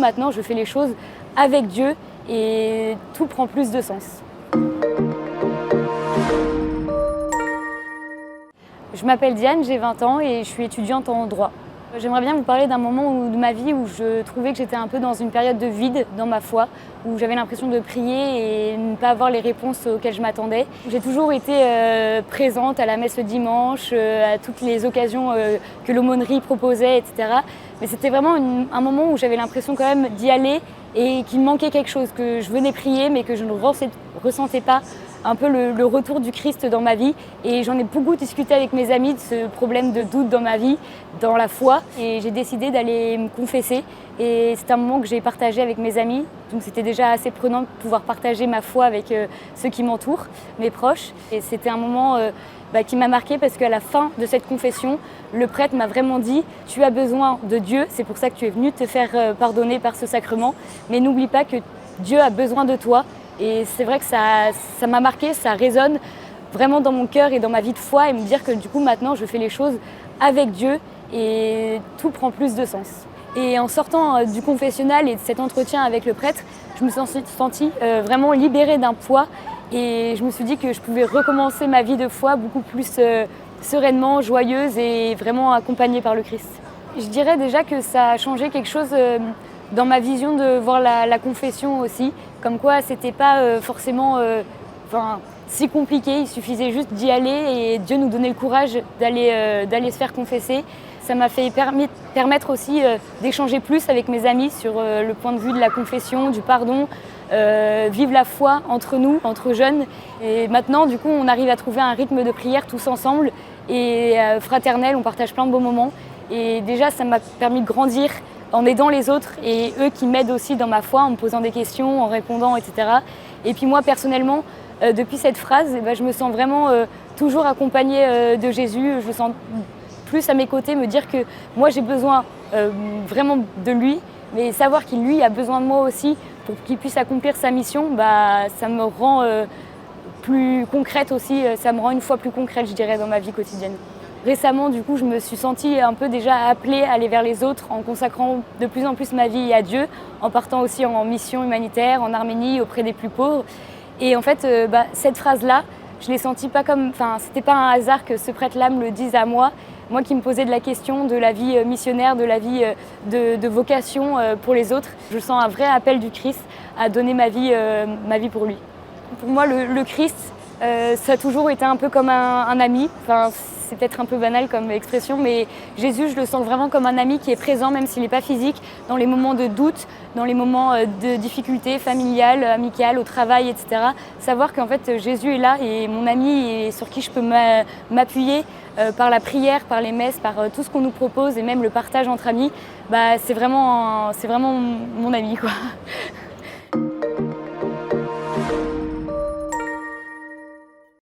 Maintenant, je fais les choses avec Dieu et tout prend plus de sens. Je m'appelle Diane, j'ai 20 ans et je suis étudiante en droit. J'aimerais bien vous parler d'un moment de ma vie où je trouvais que j'étais un peu dans une période de vide dans ma foi, où j'avais l'impression de prier et ne pas avoir les réponses auxquelles je m'attendais. J'ai toujours été présente à la messe le dimanche, à toutes les occasions que l'aumônerie proposait, etc. Mais c'était vraiment un moment où j'avais l'impression quand même d'y aller et qu'il me manquait quelque chose, que je venais prier mais que je ne ressentais pas un peu le retour du Christ dans ma vie. Et j'en ai beaucoup discuté avec mes amis de ce problème de doute dans ma vie, dans la foi. Et j'ai décidé d'aller me confesser. Et c'est un moment que j'ai partagé avec mes amis. Donc c'était déjà assez prenant de pouvoir partager ma foi avec ceux qui m'entourent, mes proches. Et c'était un moment qui m'a marquée parce qu'à la fin de cette confession, le prêtre m'a vraiment dit « Tu as besoin de Dieu, c'est pour ça que tu es venu te faire pardonner par ce sacrement. Mais n'oublie pas que Dieu a besoin de toi. » Et c'est vrai que ça m'a marqué, ça résonne vraiment dans mon cœur et dans ma vie de foi et me dire que du coup maintenant je fais les choses avec Dieu et tout prend plus de sens. Et en sortant du confessionnal et de cet entretien avec le prêtre, je me suis sentie vraiment libérée d'un poids et je me suis dit que je pouvais recommencer ma vie de foi beaucoup plus sereinement, joyeuse et vraiment accompagnée par le Christ. Je dirais déjà que ça a changé quelque chose dans ma vision de voir la confession aussi, comme quoi c'était pas forcément si compliqué, il suffisait juste d'y aller et Dieu nous donnait le courage d'aller se faire confesser. Ça m'a fait permettre aussi d'échanger plus avec mes amis sur le point de vue de la confession, du pardon, vivre la foi entre nous, entre jeunes. Et maintenant, du coup, on arrive à trouver un rythme de prière tous ensemble et fraternel, on partage plein de beaux moments. Et déjà, ça m'a permis de grandir en aidant les autres et eux qui m'aident aussi dans ma foi en me posant des questions, en répondant, etc. Et puis moi personnellement, depuis cette phrase, je me sens vraiment toujours accompagnée de Jésus. Je me sens plus à mes côtés, me dire que moi j'ai besoin vraiment de lui, mais savoir qu'il lui a besoin de moi aussi pour qu'il puisse accomplir sa mission, ça me rend plus concrète aussi, ça me rend une foi plus concrète, je dirais, dans ma vie quotidienne. Récemment, du coup, je me suis sentie un peu déjà appelée à aller vers les autres en consacrant de plus en plus ma vie à Dieu, en partant aussi en mission humanitaire, en Arménie, auprès des plus pauvres. Et en fait, cette phrase-là, je l'ai sentie pas comme... c'était pas un hasard que ce prêtre-là me le dise à moi qui me posais de la question de la vie missionnaire, de la vie de vocation pour les autres. Je sens un vrai appel du Christ à donner ma vie pour lui. Pour moi, le Christ, ça a toujours été un peu comme un ami. C'est peut-être un peu banal comme expression, mais Jésus, je le sens vraiment comme un ami qui est présent, même s'il n'est pas physique, dans les moments de doute, dans les moments de difficultés familiales, amicales, au travail, etc. Savoir qu'en fait, Jésus est là et mon ami et sur qui je peux m'appuyer par la prière, par les messes, par tout ce qu'on nous propose et même le partage entre amis, c'est vraiment mon ami, quoi.